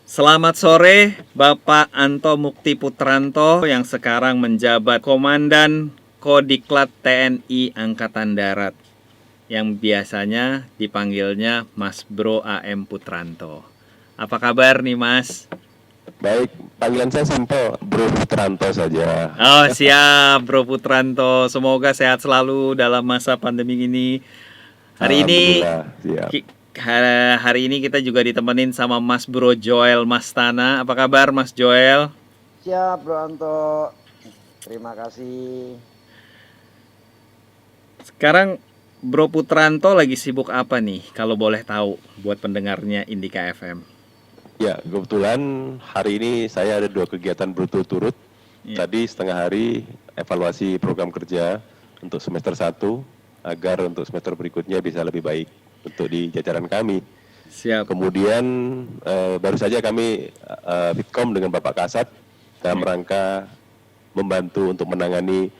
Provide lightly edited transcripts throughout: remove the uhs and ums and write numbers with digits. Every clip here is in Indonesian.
Selamat sore Bapak Anto Mukti Putranto yang sekarang menjabat Komandan Kodiklat TNI Angkatan Darat yang biasanya dipanggilnya Mas Bro AM Putranto. Apa kabar nih Mas? Baik, panggilan saya simpel, Bro Putranto saja. Oh siap Bro Putranto, semoga sehat selalu dalam masa pandemi ini. Hari ini Alhamdulillah, siap. hari ini kita juga ditemenin sama Mas Bro Joel Mastana. Apa kabar Mas Joel? Siap Bro Anto, terima kasih. Sekarang Bro Putranto lagi sibuk apa nih kalau boleh tahu buat pendengarnya Indika FM? Ya, kebetulan hari ini saya ada 2 kegiatan berturut-turut. Ya. Tadi setengah hari evaluasi program kerja untuk semester 1 agar untuk semester berikutnya bisa lebih baik untuk di jajaran kami. Siap. Kemudian baru saja kami Fitkom dengan Bapak Kasat dalam rangka membantu untuk menangani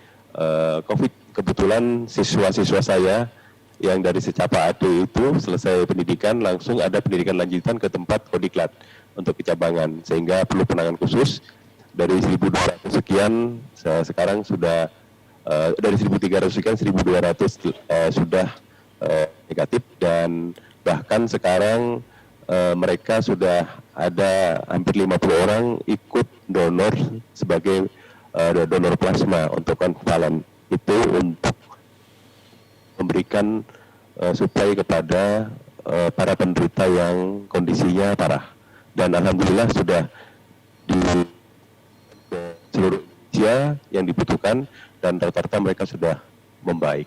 COVID. Kebetulan siswa-siswa saya yang dari secapa AD itu selesai pendidikan langsung ada pendidikan lanjutan ke tempat Kodiklat untuk kecabangan, sehingga perlu penanganan khusus. Dari 1.200 sekian sekarang sudah dari 1.300 sekian 1.200 sudah negatif, dan bahkan sekarang mereka sudah ada hampir 50 orang ikut donor sebagai donor plasma untuk konvalen. Itu untuk memberikan suplai kepada para penderita yang kondisinya parah. Dan alhamdulillah sudah di seluruh Indonesia yang dibutuhkan, dan rata-rata mereka sudah membaik.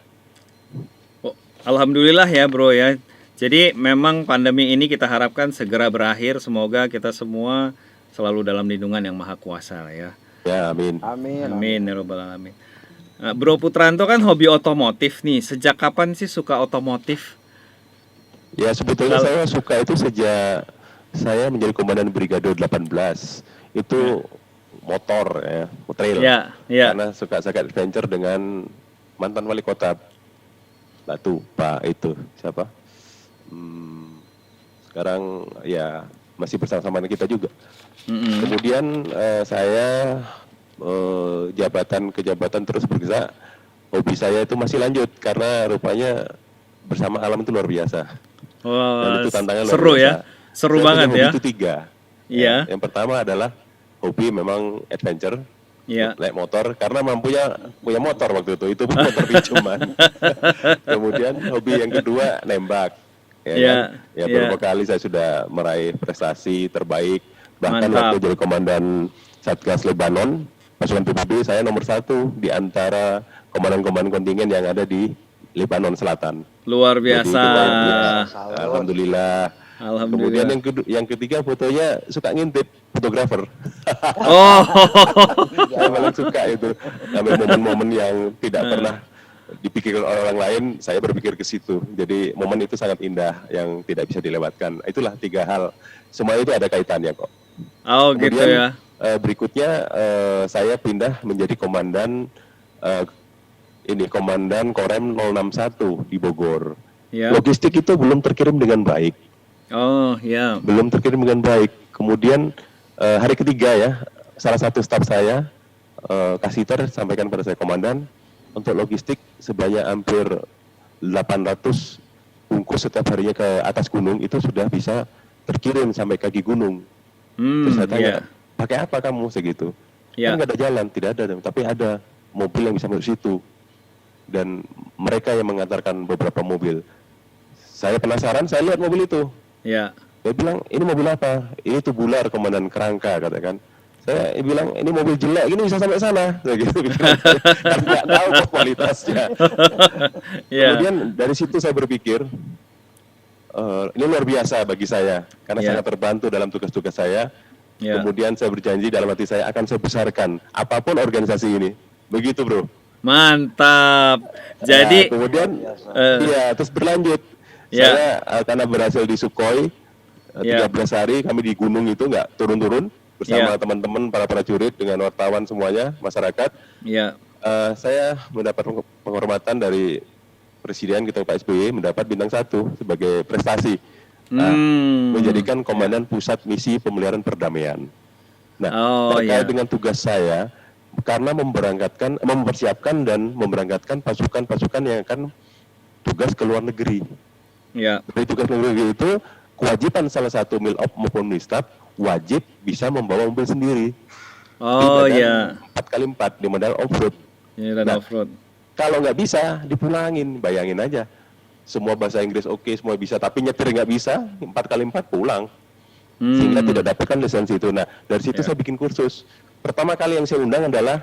Oh, alhamdulillah ya Bro ya. Jadi memang pandemi ini kita harapkan segera berakhir. Semoga kita semua selalu dalam lindungan yang maha kuasa ya. Ya, amin. Amin ya robbal alamin. Nah, Bro Putranto kan hobi otomotif nih. Sejak kapan sih suka otomotif? Ya, sebetulnya saya suka itu sejak saya menjadi komandan Brigade 18. Itu motor ya, trail. Ya, ya. Karena suka adventure dengan mantan wali kota Batu, Pak itu siapa? Sekarang ya masih bersama-sama kita juga. Kemudian saya jabatan ke jabatan terus bergerak. Hobi saya itu masih lanjut karena rupanya bersama alam itu luar biasa. Dan itu tantangan luar seru biasa. Ya, seru saya banget punya ya. hobi itu 3. Iya. Yang pertama adalah hobi memang adventure, naik motor karena punya motor waktu itu motor pinjaman. Kemudian hobi yang kedua nembak. Ya, beberapa kali saya sudah meraih prestasi terbaik. Bahkan waktu jadi komandan Satgas Lebanon, pasukan PBB, saya nomor 1 di antara komandan-komandan kontingen yang ada di Lebanon Selatan. Luar biasa. Jadi, alhamdulillah. Alhamdulillah. Kemudian yang ketiga fotonya suka ngintip, fotografer. Oh. Saya paling suka itu, ambil momen-momen yang tidak pernah dipikirkan orang lain, saya berpikir ke situ. Jadi momen itu sangat indah yang tidak bisa dilewatkan. Itulah 3 hal. Semua itu ada kaitannya kok. Oh, kemudian, gitu ya. Berikutnya saya pindah menjadi komandan Komandan Korem 061 di Bogor. Ya. Logistik itu belum terkirim dengan baik. Oh, ya. Belum terkirim dengan baik. Kemudian hari ketiga ya, salah satu staf saya, Kasiter, sampaikan pada saya, komandan, untuk logistik sebanyak hampir 800 bungkus setiap harinya ke atas gunung itu sudah bisa terkirim sampai kaki gunung. Terus saya tanya, pakai apa kamu segitu? Kan nggak ada jalan, tidak ada, tapi ada mobil yang bisa masuk situ. Dan mereka yang mengantarkan beberapa mobil. Saya penasaran, saya lihat mobil itu. Ya. Dia bilang, ini mobil apa? Ini tubular komandan kerangka, katakan. Saya bilang, ini mobil jelek, ini bisa sampai sana. Gitu. Kan nggak tahu kualitasnya. Kemudian dari situ saya berpikir, ini luar biasa bagi saya, karena sangat terbantu dalam tugas-tugas saya. Kemudian saya berjanji dalam hati saya akan saya besarkan apapun organisasi ini. Begitu bro. Mantap. Jadi kemudian terus berlanjut. Saya karena berhasil di Sukhoi 13 hari kami di gunung itu nggak turun-turun bersama teman-teman para prajurit dengan wartawan semuanya, masyarakat. Saya mendapat penghormatan dari Presiden kita Pak SBY, mendapat bintang 1 sebagai prestasi. Nah, menjadikan komandan pusat misi pemeliharaan perdamaian. Nah, terkait dengan tugas saya, karena mempersiapkan dan memberangkatkan pasukan-pasukan yang akan tugas ke luar negeri. Dari tugas ke luar negeri itu, kewajiban salah satu milop maupun mistab wajib bisa membawa mobil sendiri. Di medan 4x4 di medan off-road. Kalau nggak bisa, dipulangin. Bayangin aja. Semua bahasa Inggris oke, semua bisa, tapi nyetir nggak bisa, 4x4 pulang. Sehingga tidak dapatkan lisensi itu. Nah, dari situ saya bikin kursus. Pertama kali yang saya undang adalah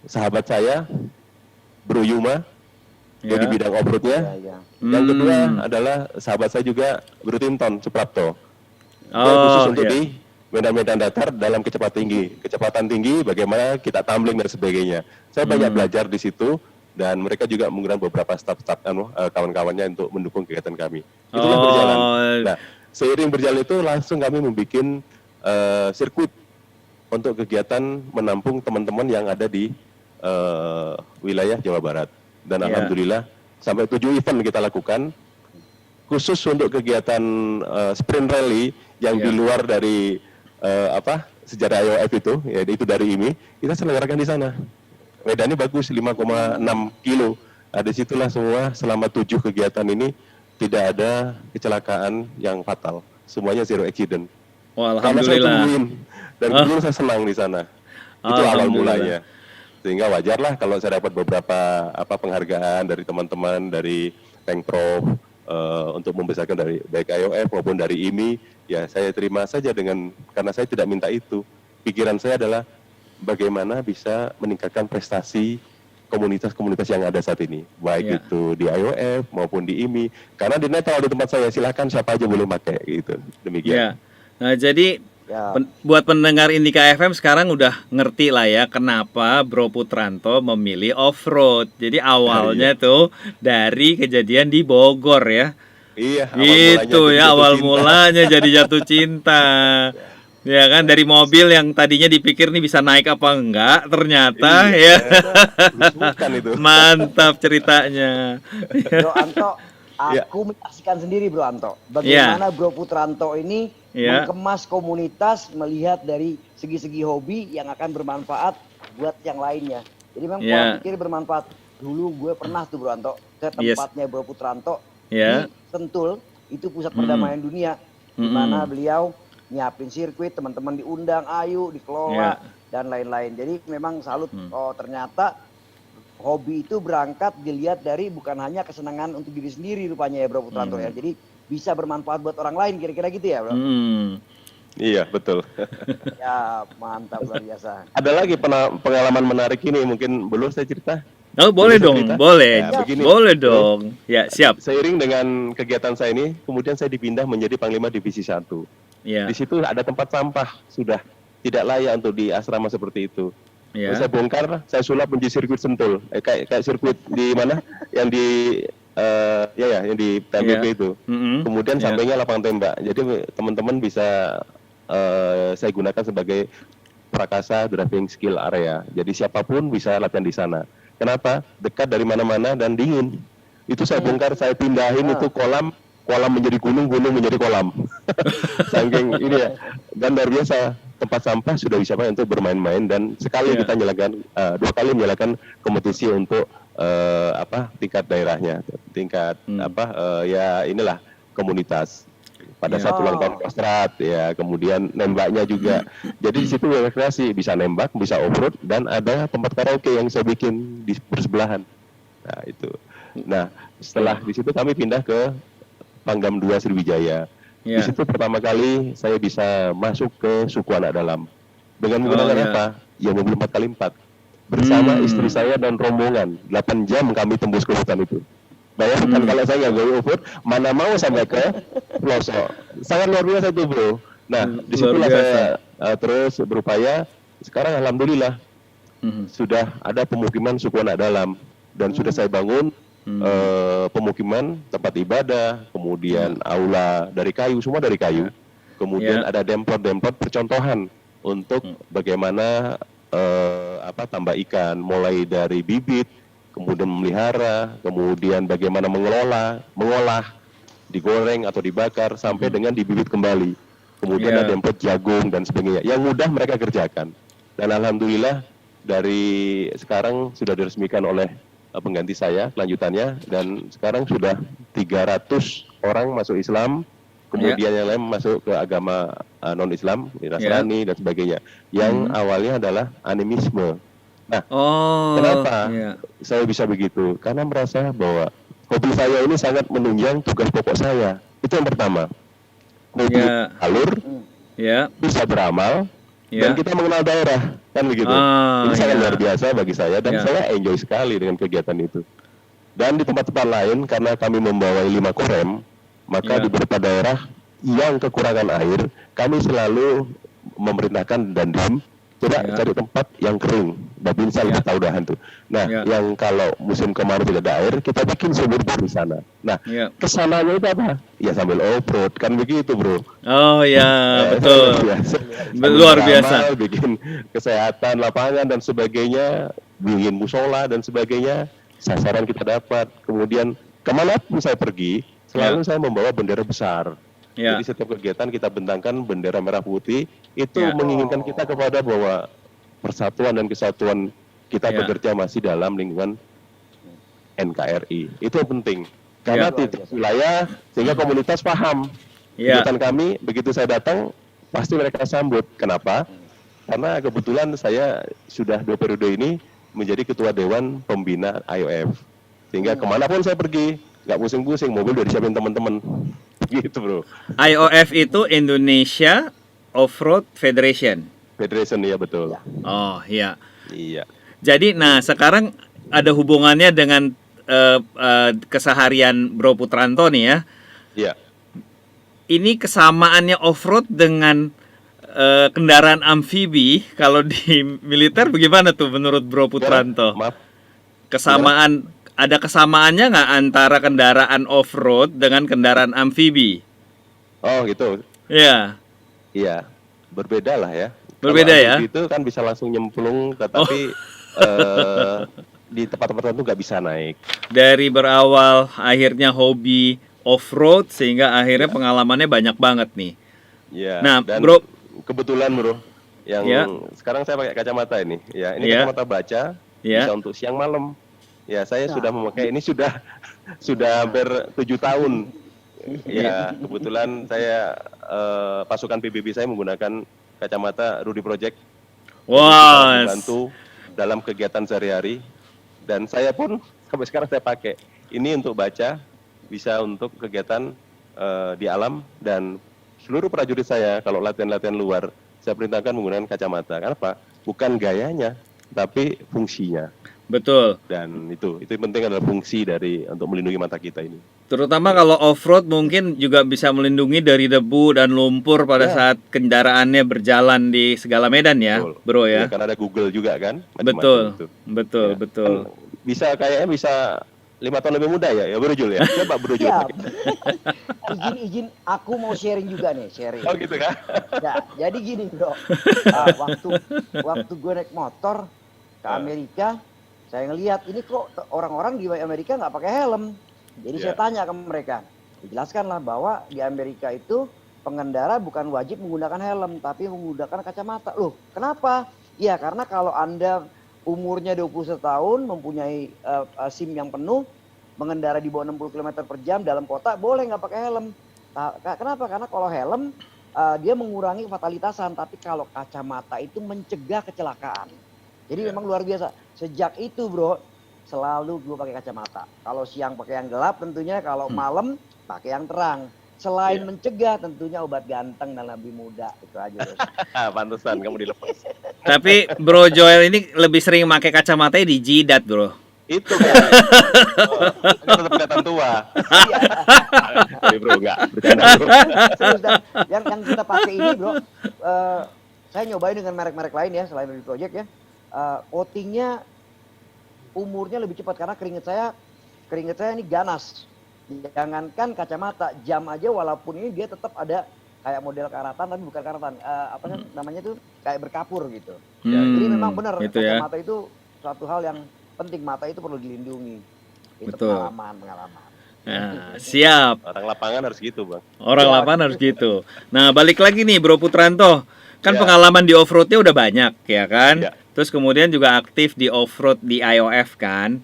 sahabat saya, Bro Yuma, di bidang off-roadnya. Yang kedua adalah sahabat saya juga, Bro Tinton Suprapto. Khusus untuk di medan-medan datar dalam kecepatan tinggi, bagaimana kita tumbling dan sebagainya. Saya banyak belajar di situ, dan mereka juga menggunakan beberapa staf-staf kawan-kawannya untuk mendukung kegiatan kami. Itulah berjalan. Nah, seiring berjalan itu langsung kami membuat sirkuit untuk kegiatan menampung teman-teman yang ada di wilayah Jawa Barat. Dan alhamdulillah sampai 7 event kita lakukan, khusus untuk kegiatan sprint rally yang di luar dari sejarah IOF itu, yaitu dari IMI, kita selenggarakan di sana. Medannya bagus, 5,6 kilo. Di situlah semua selama 7 kegiatan ini tidak ada kecelakaan yang fatal. Semuanya zero accident. Karena saya tungguin dan dulu saya senang di sana. Itu awal mulanya. Sehingga wajarlah kalau saya dapat beberapa penghargaan dari teman-teman dari Pengprov untuk membesarkan dari baik IOF maupun dari IMI, ya saya terima saja karena saya tidak minta itu. Pikiran saya adalah bagaimana bisa meningkatkan prestasi komunitas-komunitas yang ada saat ini, baik itu di IOF maupun di IMI. Karena di netral di tempat saya, silakan siapa aja boleh pakai gitu. Demikian. Nah, jadi buat pendengar Indika FM sekarang udah ngerti lah ya kenapa Bro Putranto memilih off-road. Jadi awalnya tuh dari kejadian di Bogor ya. Iya, awal mulanya jadi jatuh cinta. Ya kan, dari mobil yang tadinya dipikir nih bisa naik apa enggak, ternyata itu. Mantap ceritanya. Bro Anto, aku menyaksikan sendiri Bro Anto, bagaimana Bro Putranto ini mengemas komunitas, melihat dari segi-segi hobi yang akan bermanfaat buat yang lainnya. Jadi memang pola pikir bermanfaat. Dulu gue pernah tuh Bro Anto ke tempatnya Bro Putranto di Sentul, itu pusat perdamaian dunia, di mana beliau nyiapin sirkuit, teman-teman diundang, ayo dikelola dan lain-lain. Jadi memang salut. Ternyata hobi itu berangkat dilihat dari bukan hanya kesenangan untuk diri sendiri rupanya ya Bro Putranto ya. Jadi bisa bermanfaat buat orang lain, kira-kira gitu ya Bro. Iya betul. Ya mantap, luar biasa. Ada lagi pengalaman menarik ini, mungkin belum saya cerita. Boleh dong, boleh. Boleh dong. Ya, siap. Seiring dengan kegiatan saya ini, kemudian saya dipindah menjadi Panglima Divisi 1. Di situ ada tempat sampah, sudah tidak layak untuk di asrama seperti itu. Saya bongkar, saya sulap menjadi sirkuit Sentul, kayak sirkuit di mana yang di yang di PMBP itu. Kemudian sampingnya lapangan tembak. Jadi teman-teman bisa saya gunakan sebagai prakasa driving skill area. Jadi siapapun bisa latihan di sana. Kenapa? Dekat dari mana-mana dan dingin. Itu saya bongkar, saya pindahin itu kolam menjadi gunung menjadi kolam. Saking ini ya. Dan luar biasa, tempat sampah sudah bisa untuk bermain-main, dan sekali kita nyalakan 2 kali menyalakan kompetisi untuk tingkat daerahnya, tingkat inilah komunitas. Pada saat ulang tahun Kostrad ya, kemudian nembaknya juga. Jadi di situ rekreasi, bisa nembak, bisa off-road, dan ada tempat karaoke yang saya bikin di bersebelahan. Nah, itu. Nah, setelah di situ kami pindah ke Pangdam 2 Sriwijaya. Di situ pertama kali saya bisa masuk ke suku anak dalam. Dengan menggunakan apa? Ya mobil 4x4. Bersama istri saya dan rombongan. 8 jam kami tembus ke hutan itu. Bayangkan kalau saya nggak go off-road, mana mau sampai ke pelosok. Sangat luar biasa itu Bro. Nah, disitulah saya terus berupaya. Sekarang alhamdulillah sudah ada pemukiman suku anak dalam. Dan sudah saya bangun pemukiman, tempat ibadah, kemudian aula dari kayu, semua dari kayu. Kemudian ada demplot percontohan untuk bagaimana tambah ikan, mulai dari bibit, kemudian memelihara, kemudian bagaimana mengolah, digoreng atau dibakar sampai dengan dibibit kembali. Kemudian Ya. ada yang buat jagung dan sebagainya. Yang mudah mereka kerjakan. Dan alhamdulillah dari sekarang sudah diresmikan oleh pengganti saya kelanjutannya, dan sekarang sudah 300 orang masuk Islam, kemudian yang lain masuk ke agama non-Islam, Nasrani dan sebagainya. Yang awalnya adalah animisme. Nah, Oh, kenapa iya. saya bisa begitu? Karena merasa bahwa hobi saya ini sangat menunjang tugas pokok saya. Itu yang pertama. Hobi Ya. alur, Ya. bisa beramal, dan Ya. kita mengenal daerah, kan begitu. Ah, Ini sangat ya. luar biasa bagi saya, dan Ya. saya enjoy sekali dengan kegiatan itu. Dan di tempat-tempat lain, karena kami membawa 5 korem, maka Ya. di beberapa daerah yang kekurangan air, kami selalu memerintahkan Dandim, coba Ya. cari tempat yang kering. Babinsa lebih tahu dahan tuh. Nah, Ya. yang kalau musim kemarau tidak ada air, kita bikin sumur bor di sana. Nah, Ya. kesananya itu apa? Ya sambil off-road, kan begitu bro. Oh ya, betul. Sambil Luar beramal, biasa. bikin kesehatan lapangan dan sebagainya, bikin musola dan sebagainya, sasaran kita dapat. Kemudian kemanapun saya pergi, selalu saya membawa bendera besar. Ya. Jadi setiap kegiatan kita bentangkan bendera merah putih, itu Ya. menginginkan kita kepada bahwa persatuan dan kesatuan kita Ya. bekerja masih dalam lingkungan NKRI. Itu yang penting. Karena Ya. titik wilayah sehingga komunitas paham. Ya. Kegiatan kami, begitu saya datang, pasti mereka sambut. Kenapa? Karena kebetulan saya sudah 2 periode ini menjadi ketua dewan pembina IOF. Sehingga kemanapun saya pergi, nggak pusing-pusing, mobil udah disiapin teman-teman. Gitu bro. IOF itu Indonesia Off-Road Federation. Federation, ya betul. Oh, iya. Iya. Jadi, nah sekarang ada hubungannya dengan keseharian Bro Putranto nih ya. Iya. Ini kesamaannya off-road dengan kendaraan amfibi. Kalau di militer bagaimana tuh menurut Bro Putranto? Maaf. Kesamaan, ada kesamaannya nggak antara kendaraan off-road dengan kendaraan amfibi? Oh gitu. Ya, Iya. Berbeda lah ya. Berbeda Kalau ya? amfibi itu kan bisa langsung nyemplung, tetapi di tempat-tempat tertentu nggak bisa naik. dari berawal akhirnya hobi off-road sehingga akhirnya pengalamannya banyak banget nih. Ya. Nah, dan Bro. kebetulan bro, yang Ya. sekarang saya pakai kacamata ini. Ya, ini Ya. kacamata baca, Ya. bisa untuk siang malam. Ya, saya sudah memakai ini sudah hampir 7 tahun. Ya, kebetulan saya pasukan PBB saya menggunakan kacamata Rudy Project. Wah, Membantu dalam kegiatan sehari-hari, dan saya pun sampai sekarang saya pakai ini untuk baca, bisa untuk kegiatan di alam, dan seluruh prajurit saya kalau latihan-latihan luar saya perintahkan menggunakan kacamata. Kenapa? Bukan gayanya, tapi fungsinya. betul. Dan itu penting adalah fungsi dari untuk melindungi mata kita ini. Terutama kalau off-road mungkin juga bisa melindungi dari debu dan lumpur pada saat kendaraannya berjalan di segala medan ya, Betul. Bro ya. Karena ada Google juga kan. macam-macam Betul, itu. betul, Ya, betul. kan bisa kayaknya bisa 5 tahun lebih muda ya Bro Jul ya. Coba Bro Jul Siap. pakai. Izin, aku mau sharing juga nih, sharing. Oh gitu kan? Ya, jadi gini bro, waktu gue naik motor ke Amerika, saya ngelihat ini kok orang-orang di Amerika nggak pakai helm. Jadi saya tanya ke mereka, jelaskanlah bahwa di Amerika itu pengendara bukan wajib menggunakan helm, tapi menggunakan kacamata. Loh, kenapa? Ya karena kalau Anda umurnya 21 tahun, mempunyai SIM yang penuh, mengendara di bawah 60 km per jam dalam kota, boleh nggak pakai helm. Kenapa? Karena kalau helm dia mengurangi fatalitasan, tapi kalau kacamata itu mencegah kecelakaan. Jadi memang luar biasa. Sejak itu bro, selalu gue pakai kacamata. Kalau siang pakai yang gelap tentunya, kalau malam pakai yang terang. Selain mencegah tentunya obat ganteng dan lebih muda. Itu aja bro. Pantesan kamu dilepas. Tapi Bro Joel ini lebih sering pakai kacamata di jidat, Bro. Itu kan. Tetap kelihatan tua. Tapi bro enggak, bercanda bro. Serius, dan yang kita pakai ini bro, saya nyobain dengan merek-merek lain ya, selain dari Project ya. Coatingnya umurnya lebih cepat karena keringet saya ini ganas. Jangankan kacamata, jam aja walaupun ini dia tetap ada kayak model karatan tapi bukan karatan, apa sih namanya tuh kayak berkapur gitu. Jadi memang benar kacamata itu suatu hal yang penting, mata itu perlu dilindungi. Itu Betul. pengalaman. Nah, siap. Orang lapangan harus gitu, Bang. Orang lapangan harus gitu. Nah, balik lagi nih Bro Putranto. Kan Ya. pengalaman di off-roadnya udah banyak, ya kan? Ya. Terus kemudian juga aktif di off-road di IOF kan?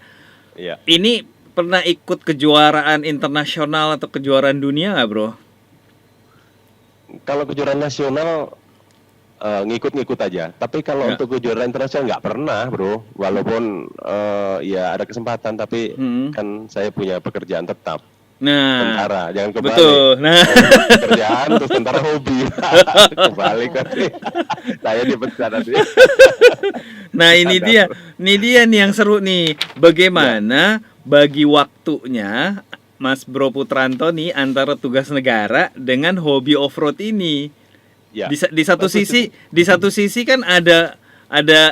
Iya. Ini pernah ikut kejuaraan internasional atau kejuaraan dunia nggak, Bro? Kalau kejuaraan nasional ngikut-ngikut aja. Tapi kalau Ya. untuk kejuaraan internasional nggak pernah, Bro. Walaupun ya ada kesempatan, tapi kan saya punya pekerjaan tetap. Nah, Tentara, jangan kebalik. betul. Nah, Pekerjaan terus tentara hobi. Kebalik kan. Saya dipecat nanti. nah ini dia nih yang seru nih. Bagaimana bagi waktunya Mas Bro Putranto nih antara tugas negara dengan hobi off-road ini? Ya. Di satu sisi kan ada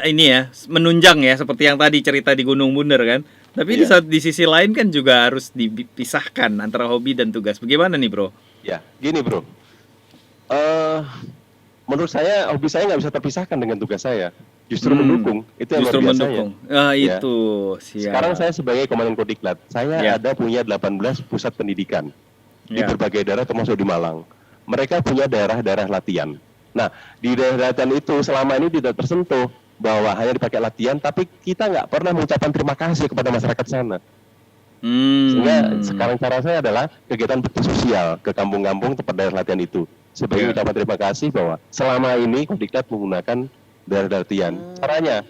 ini ya, menunjang ya seperti yang tadi cerita di Gunung Bunder kan. Tapi Iya. di sisi lain kan juga harus dipisahkan antara hobi dan tugas. Bagaimana nih, Bro? Ya, gini, Bro. Menurut saya hobi saya nggak bisa terpisahkan dengan tugas saya. Justru mendukung. Itu yang Justru luar biasa mendukung. ya. Ah, Ya. itu. Siap. Sekarang saya sebagai Komandan Kodiklat, saya Ya. ada punya 18 pusat pendidikan di Ya. berbagai daerah termasuk di Malang. Mereka punya daerah-daerah latihan. Nah, di daerah latihan itu selama ini tidak tersentuh bahwa hanya dipakai latihan, tapi kita nggak pernah mengucapkan terima kasih kepada masyarakat sana. Sehingga sekarang cara saya adalah kegiatan bakti sosial ke kampung-kampung tempat daerah latihan itu. Sebagai Ya. ucapan terima kasih bahwa selama ini Kodiklat menggunakan daerah latihan. Caranya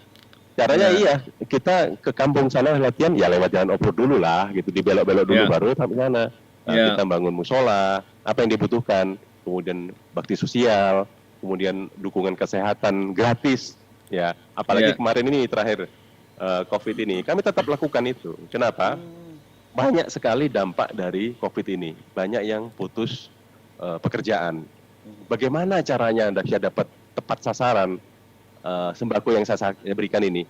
Ya. iya, kita ke kampung sana latihan ya lewat jalan off-road dulu lah, gitu, dibelok-belok dulu Ya. baru sampai sana. Nah, Ya. kita bangun musola, apa yang dibutuhkan, kemudian bakti sosial, kemudian dukungan kesehatan gratis, ya. Apalagi Ya. kemarin ini terakhir COVID ini, kami tetap lakukan itu. Kenapa? Banyak sekali dampak dari COVID ini, banyak yang putus pekerjaan. Bagaimana caranya Anda bisa dapat tepat sasaran sembako yang saya berikan ini?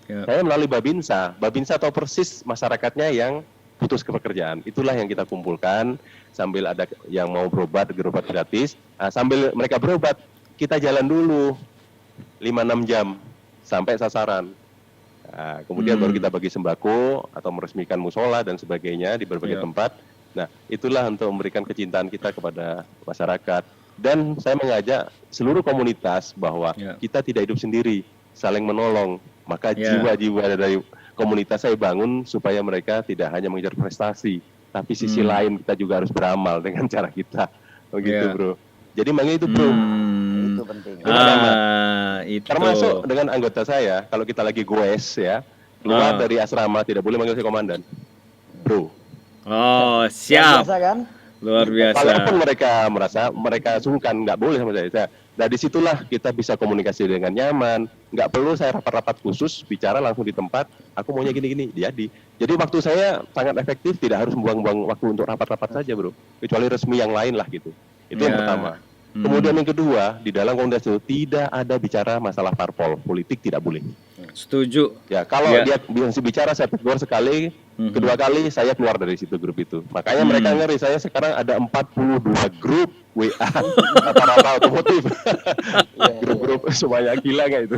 Ya. Saya melalui Babinsa. Babinsa tahu persis masyarakatnya yang putus pekerjaan. Itulah yang kita kumpulkan sambil ada yang mau berobat gratis. Nah, sambil mereka berobat, kita jalan dulu 5-6 jam sampai sasaran. Nah, kemudian baru kita bagi sembako atau meresmikan musola dan sebagainya di berbagai Ya. tempat. Nah, itulah untuk memberikan kecintaan kita kepada masyarakat. Dan saya mengajak seluruh komunitas bahwa Ya. kita tidak hidup sendiri, saling menolong. Maka Ya. jiwa-jiwa dari komunitas saya bangun supaya mereka tidak hanya mengejar prestasi, tapi sisi lain kita juga harus beramal dengan cara kita. Begitu, Ya. Bro. Jadi makanya itu, Bro. Itu penting. Itu. Termasuk dengan anggota saya, kalau kita lagi goes ya, keluar dari asrama tidak boleh manggil saya komandan. Bro. Oh, siap. Biasa kan? Luar biasa. Walaupun mereka merasa mereka sungkan, nggak boleh sama saya. Nah, disitulah kita bisa komunikasi dengan nyaman. Nggak perlu saya rapat-rapat khusus, bicara langsung di tempat. Aku maunya gini-gini, Jadi waktu saya sangat efektif, tidak harus membuang-buang waktu untuk rapat-rapat saja, Bro. Kecuali resmi yang lain lah gitu. Itu yang Ya. pertama. Kemudian yang kedua, di dalam komunitas itu tidak ada bicara masalah parpol, politik tidak boleh. Setuju. Ya, kalau Ya. dia bisa bicara saya tegur sekali, kedua kali saya keluar dari situ grup itu. Makanya mereka ngeri, saya sekarang ada 42 grup WA rata-rata otomotif. Grup-grup semuanya gila nggak itu?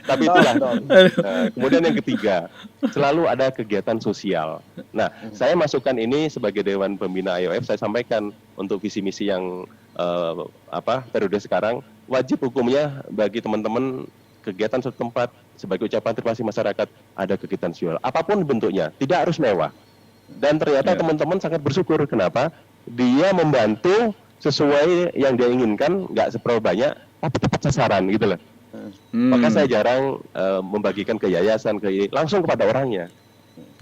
Tapi itulah. Nah, kemudian yang ketiga, selalu ada kegiatan sosial. Nah, saya masukkan ini sebagai Dewan Pembina IOF, saya sampaikan untuk visi misi yang periode sekarang, wajib hukumnya bagi teman-teman kegiatan setempat sebagai ucapan terima kasih masyarakat ada kegiatan sosial apapun bentuknya, tidak harus mewah. Dan ternyata teman-teman sangat bersyukur. Kenapa? Dia membantu sesuai yang dia inginkan, nggak seberapa banyak tapi tepat sasaran gitu loh. Maka saya jarang membagikan ke yayasan langsung kepada orangnya.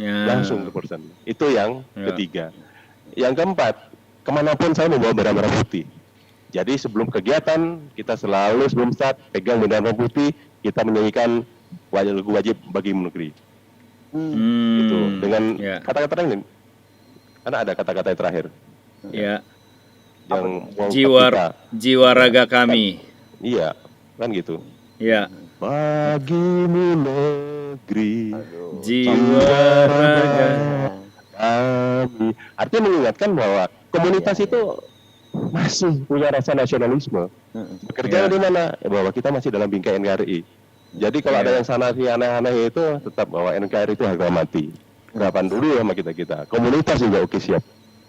Langsung ke person. Itu yang ketiga. Yang keempat, kemanapun saya membawa bendera merah putih. Jadi sebelum kegiatan kita selalu sebelum start pegang bendera merah putih, kita menyanyikan wajib bagi negeri. Itu dengan kata-kata ini. Karena ada kata-kata yang terakhir. Ya. Yang jiwa raga kami. Iya, kan gitu. Ya. Bagimu negeri, jiwa raga kami. Artinya mengingatkan bahwa komunitas itu masih punya rasa nasionalisme. Bekerja di mana? Bahwa kita masih dalam bingkai NKRI. Jadi kalau ada yang sana sih aneh-aneh itu tetap bahwa NKRI itu harga mati. harapan dulu sama kita. Komunitas juga oke siap.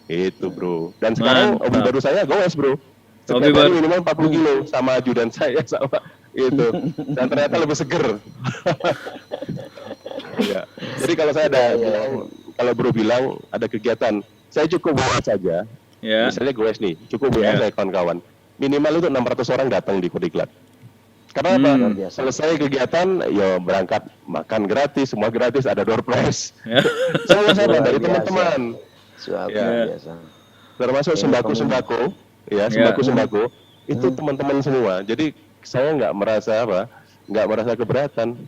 Itu bro. Dan sekarang Mantap. hobi baru saya goes bro. Hobi Setiap baru. hari minimal 40 kilo sama ajudan saya sama itu. Dan ternyata lebih seger. Ya. Jadi kalau saya ada bilang, kalau bro bilang ada kegiatan, saya cukup WA saja. Ya. Misalnya goes nih, cukup WA saya kawan-kawan. Minimal itu 600 orang datang di Kodiklat. Karena apa? Luar biasa. Selesai kegiatan, ya berangkat makan gratis, semua gratis, ada door prize. Ya. Sama-sama Luar dari biasa. teman-teman. Luar Ya. biasa. Termasuk Ini sembako-sembako, ya sembako-sembako, itu teman-teman semua. Jadi saya nggak merasa keberatan.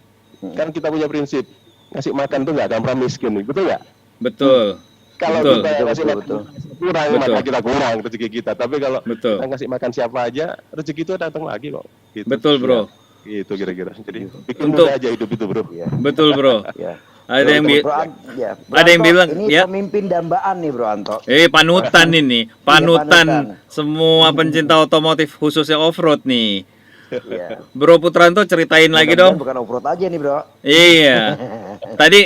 Kan kita punya prinsip, ngasih makan tuh nggak akan pernah miskin, betul nggak? Betul. Kalau Betul. kita ngasih makan Betul. kurang, Betul. maka kita kurang rezeki kita. Tapi kalau Betul. kita ngasih makan siapa aja, rezeki itu datang lagi kok. Gitu. Betul, bro. Itu kira-kira. Jadi bikin Untuk- mudah aja hidup itu, bro. Ya. Betul, bro. Ya. Ada yang Bro An- ya. Bro ada yang Anto, bilang, ini ya. pemimpin dambaan nih Bro Anto. panutan ini, panutan panutan. semua pencinta otomotif khususnya off-road nih. Ya. Bro Putranto ceritain lagi Mudah-mudahan dong. Bukan off-road aja nih Bro. Iya.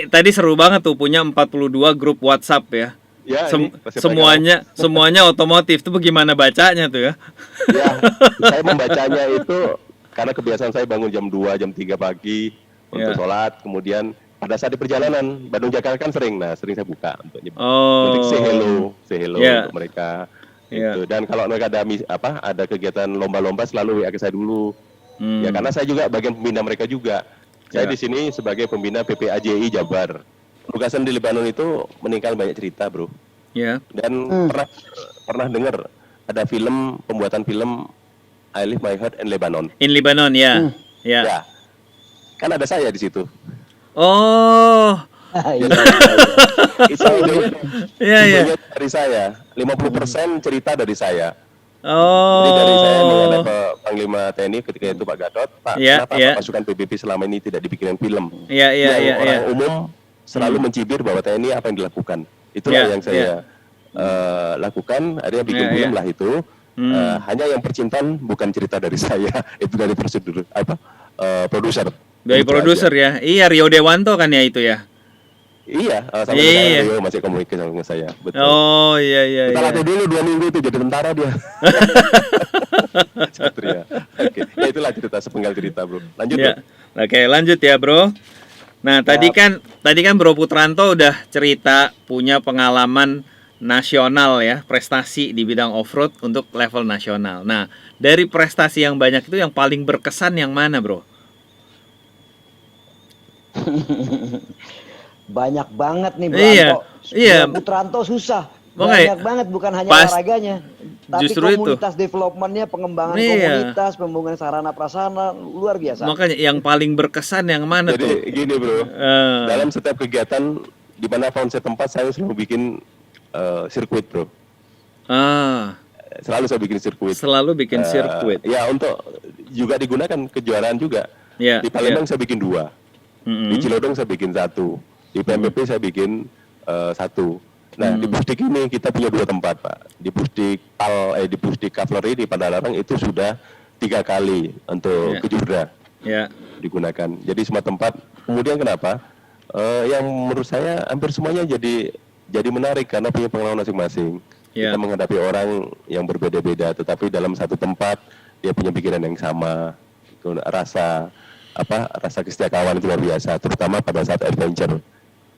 Tadi seru banget tuh punya 42 grup WhatsApp ya. Ya, Sem- ini pasti semuanya otomotif tuh bagaimana bacanya tuh ya? Ya, saya membacanya itu karena kebiasaan saya bangun jam 2, jam 3 pagi untuk Ya. sholat. Kemudian pada saat di perjalanan, Bandung Jakarta kan sering saya buka untuk Oh. untuk say hello Ya. untuk mereka. Ya. Itu. Dan kalau mereka ada kegiatan lomba-lomba selalu WA ke saya dulu. Hmm. Ya karena saya juga bagian pembina mereka juga. Saya Ya. di sini sebagai pembina PPAJI Jabar. Penugasan di Lebanon itu meninggal banyak cerita, bro. Ya. Dan pernah dengar ada pembuatan film I Live My Heart in Lebanon. In Lebanon ya. Ya. Ya. Kan ada saya di situ. Oh. Iya. Itu Iya, iya. dari saya. 50% cerita dari saya. Oh. Jadi dari saya menghadap ke Panglima TNI ketika itu Pak Gatot, Pak, Ya, kenapa ya. pasukan PBB selama ini tidak dibikin film? Iya, iya, Yang iya, orang iya. umum selalu mencibir bahwa TNI apa yang dilakukan. Itulah Ya, yang saya lakukan. Akhirnya bikin Ya, film ya. lah itu. Hanya yang percintaan bukan cerita dari saya, itu dari prosedur produser. Dari Itu produser aja. ya. Iya, Rio Dewanto kan ya itu ya. Iya, sampai Iya. sekarang Rio masih komunikasi sama saya. Betul. Oh, iya, iya, Kita iya. latih dulu 2 minggu itu jadi tentara dia. Satria. Oke, ya itulah cerita sepenggal cerita, bro. Lanjut, Ya. bro. Oke, lanjut ya, Bro. Nah, tadi kan Bro Putranto udah cerita punya pengalaman nasional ya, prestasi di bidang off-road untuk level nasional. Nah, dari prestasi yang banyak itu yang paling berkesan yang mana, Bro? Banyak banget nih Bro Iya, Anto. iya. Bro Putranto susah. Makanya, Banyak banget bukan hanya pas- olahraganya. Tapi justru itu. komunitas developmentnya, pengembangan Iya. komunitas, pembangunan sarana prasarana luar biasa. Makanya yang paling berkesan yang mana Jadi tuh? gini, bro. Eh, Dalam setiap kegiatan di mana konsep tempat saya selalu bikin sirkuit, bro. Selalu saya bikin sirkuit. Selalu bikin sirkuit. Ya, untuk juga digunakan kejuaraan juga. Ya, Di Palembang ya. saya bikin 2. Di Cilodong saya bikin 1. Di PMPP saya bikin 1. Nah, di Pusdik ini kita punya 2 tempat, Pak. Di Pusdik Kavleri di Padalarang itu sudah 3 kali untuk Ya. kejurda Ya. digunakan. Jadi semua tempat. Kemudian kenapa? Yang menurut saya hampir semuanya jadi menarik karena punya pengalaman masing-masing. Ya. Kita menghadapi orang yang berbeda-beda, tetapi dalam satu tempat dia punya pikiran yang sama. Rasa kesetiakawan itu luar biasa, terutama pada saat adventure.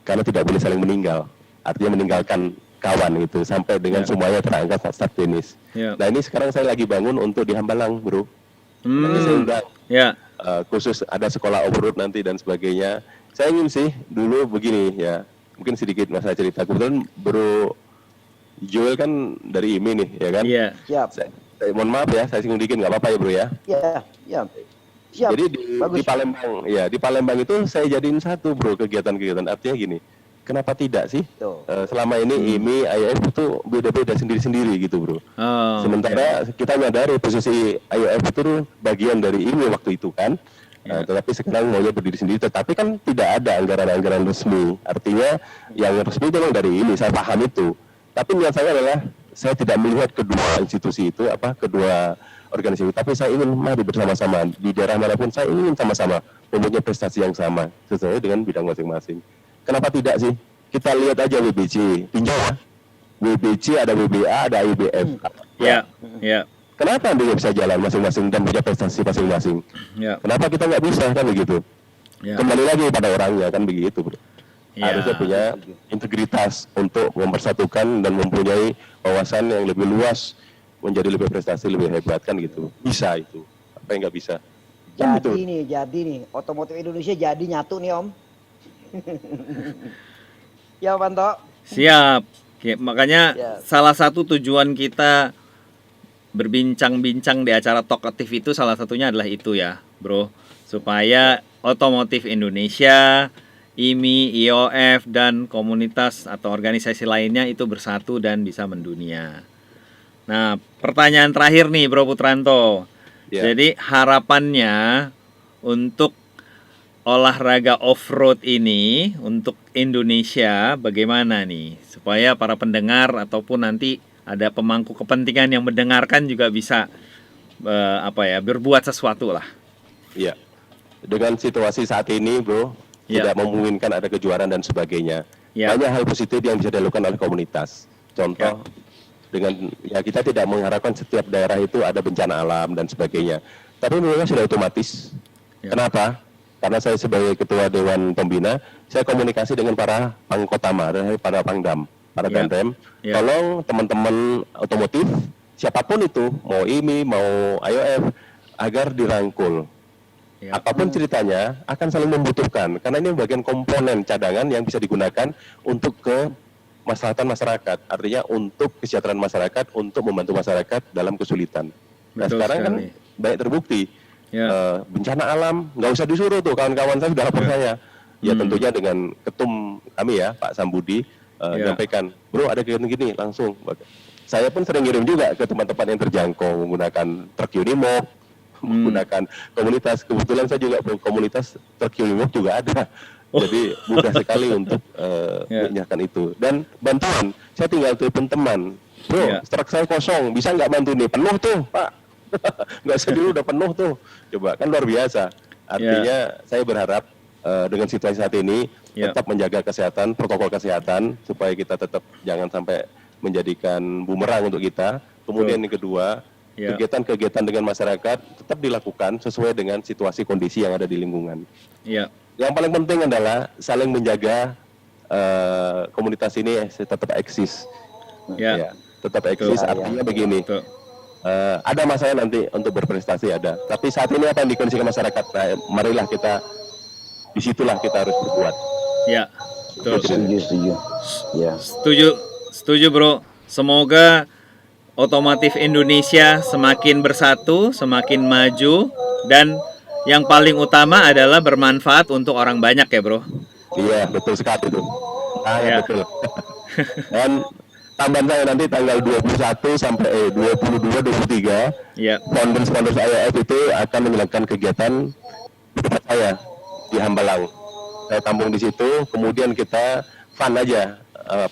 Karena tidak boleh saling meninggal. Artinya meninggalkan kawan itu sampai dengan Ya. semuanya terangkat start finish. Ya. Nah, ini sekarang saya lagi bangun untuk di Hambalang, bro. Nanti saya undang. Ya. Khusus ada sekolah off-road nanti dan sebagainya. Saya ingin sih dulu begini ya, mungkin sedikit masalah cerita. Kebetulan Bro Joel kan dari IMI nih, ya kan? Iya. Siap. Saya mohon maaf ya, saya singgung dikit nggak apa-apa ya, Bro ya. Ya. Siap. Jadi Bagus. di Palembang, ya di Palembang itu saya jadiin satu, Bro, kegiatan-kegiatan. Artinya gini, kenapa tidak sih? Tuh. Selama ini IMI, IAF itu beda-beda sendiri-sendiri gitu, Bro. Oh, Sementara kita menyadari posisi IOF itu bagian dari ini waktu itu kan. Tetapi sekarang maunya berdiri sendiri. Tetapi kan tidak ada anggaran-anggaran resmi. Artinya yang resmi itu memang dari ini, saya paham itu. Tapi niat saya adalah saya tidak melihat kedua institusi itu, kedua organisasi. Tapi saya ingin mari bersama-sama di daerah manapun saya ingin sama-sama mempunyai prestasi yang sama sesuai dengan bidang masing-masing. Kenapa tidak sih? kita lihat aja WBC, tinjau ya. WBC ada WBA, ada IBF. Ya, ya. Kenapa dia bisa jalan masing-masing dan punya prestasi masing-masing? Ya. Kenapa kita nggak bisa kan begitu? Ya. Kembali lagi pada orangnya kan begitu, bro. Ya. Harusnya punya integritas untuk mempersatukan dan mempunyai wawasan yang lebih luas, menjadi lebih prestasi, lebih hebat kan gitu. Bisa itu. Apa yang nggak bisa? Kan gitu. Jadi nih, otomotif Indonesia jadi nyatu nih Om. Ya Pak Anto. Siap. Oke, makanya Ya. salah satu tujuan kita berbincang-bincang di acara Talkative itu salah satunya adalah itu ya, Bro. Supaya otomotif Indonesia, IMI, IOF, dan komunitas atau organisasi lainnya itu bersatu dan bisa mendunia. Nah, pertanyaan terakhir nih, Bro Putranto. Ya. Jadi harapannya untuk olahraga off-road ini untuk Indonesia bagaimana nih? Supaya para pendengar ataupun nanti ada pemangku kepentingan yang mendengarkan juga bisa berbuat sesuatu lah. Iya. Dengan situasi saat ini, bro, Ya. tidak memungkinkan ada kejuaraan dan sebagainya. Ya. Banyak hal positif yang bisa dilakukan oleh komunitas. Contoh, dengan ya kita tidak mengharapkan setiap daerah itu ada bencana alam dan sebagainya. Tapi mereka sudah otomatis. Ya. Kenapa? Karena saya sebagai ketua Dewan Pembina, saya komunikasi dengan para pangkotama, para pangdam, para Ya. dandem. Ya. Tolong teman-teman otomotif, siapapun itu, mau IMI, mau IOF, agar dirangkul. Ya. Apapun ceritanya akan saling membutuhkan, karena ini bagian komponen cadangan yang bisa digunakan untuk kemaslahatan masyarakat, artinya untuk kesejahteraan masyarakat, untuk membantu masyarakat dalam kesulitan. Nah Betul sekarang sekali. kan banyak terbukti. Ya. Bencana alam nggak usah disuruh tuh, kawan-kawan saya sudah lapor saya. Ya tentunya dengan ketum kami ya Pak Sambudi menyampaikan, bro ada kegiatan gini langsung. Saya pun sering ngirim juga ke tempat-tempat yang terjangkau menggunakan truk Unimog, menggunakan komunitas. Kebetulan saya juga komunitas truk Unimog juga ada. Jadi mudah sekali untuk menyiapkan itu. Dan bantuan, saya tinggal telepon teman, bro truk saya kosong, bisa nggak bantu nih? Penuh tuh Pak. Nggak usah dulu, udah penuh tuh. Coba, kan luar biasa. Artinya saya berharap dengan situasi saat ini tetap menjaga kesehatan, protokol kesehatan, supaya kita tetap jangan sampai menjadikan bumerang untuk kita. Kemudian yang kedua, kegiatan-kegiatan dengan masyarakat tetap dilakukan sesuai dengan situasi kondisi yang ada di lingkungan. Yang paling penting adalah saling menjaga komunitas ini tetap eksis. Tetap eksis, artinya begini. Ada masanya nanti untuk berprestasi ada. Tapi saat ini apa yang dikondisikan masyarakat? Nah, marilah kita, disitulah kita harus berbuat. Ya, betul. Setuju. Ya. Setuju bro. Semoga otomotif Indonesia semakin bersatu, semakin maju, dan yang paling utama adalah bermanfaat untuk orang banyak ya bro. Iya, betul sekali itu. Betul. Dan tambahan saya nanti tanggal 21 sampai 22-23, founders IOF itu akan menjalankan kegiatan di tempat saya di Hambalang. Saya tampung di situ, kemudian kita fun aja,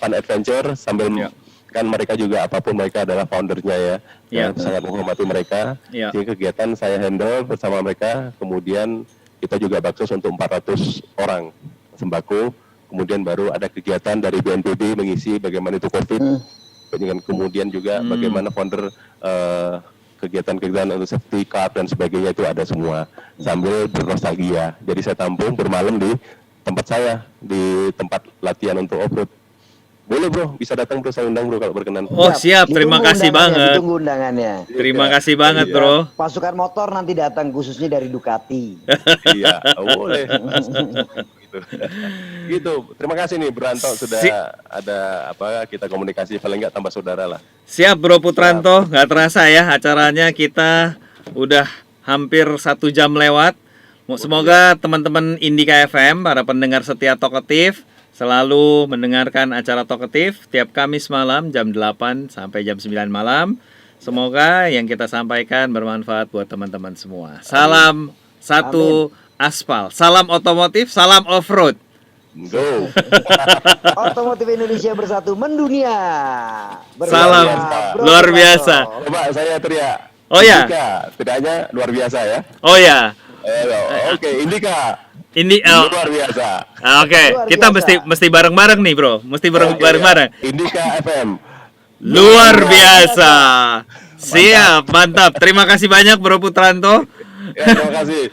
fun adventure sambil kan mereka juga apapun mereka adalah foundersnya ya, sangat menghormati mereka. Jadi kegiatan saya handle bersama mereka, kemudian kita juga baksos untuk 400 orang sembako. Kemudian baru ada kegiatan dari BNPB mengisi bagaimana itu COVID, dengan kemudian juga bagaimana founder kegiatan-kegiatan untuk safety car dan sebagainya itu ada semua sambil bernostalgia. Jadi saya tampung bermalam di tempat saya, di tempat latihan untuk off-road. Boleh bro, bisa datang bro, saya undang bro kalau berkenan. Oh siap, terima kasih banget. Ditunggu undangannya. Terima kasih banget bro. Pasukan motor nanti datang khususnya dari Ducati. Iya, boleh. Gitu. Terima kasih nih Branto sudah ada kita komunikasi, paling nggak tambah saudara lah. Siap bro Putranto, nggak terasa ya acaranya kita udah hampir 1 jam lewat. Semoga teman-teman Indika FM, para pendengar setia Talkative, selalu mendengarkan acara Talkative tiap Kamis malam jam 8 sampai jam 9 malam. Semoga yang kita sampaikan bermanfaat buat teman-teman semua. Salam satu aspal, salam otomotif, salam off-road. Go. Otomotif Indonesia bersatu mendunia. Salam luar biasa. Coba saya teriak. Oh ya. Indika, setidaknya luar biasa ya. Oh ya. Oke, Indika. Ini Luar biasa. Oke, Luar kita biasa. mesti bareng-bareng nih, Bro. Mesti bareng-bareng. Indika FM. Luar biasa. Siap, mantap. Terima kasih banyak Bro Putranto. Ya, terima kasih.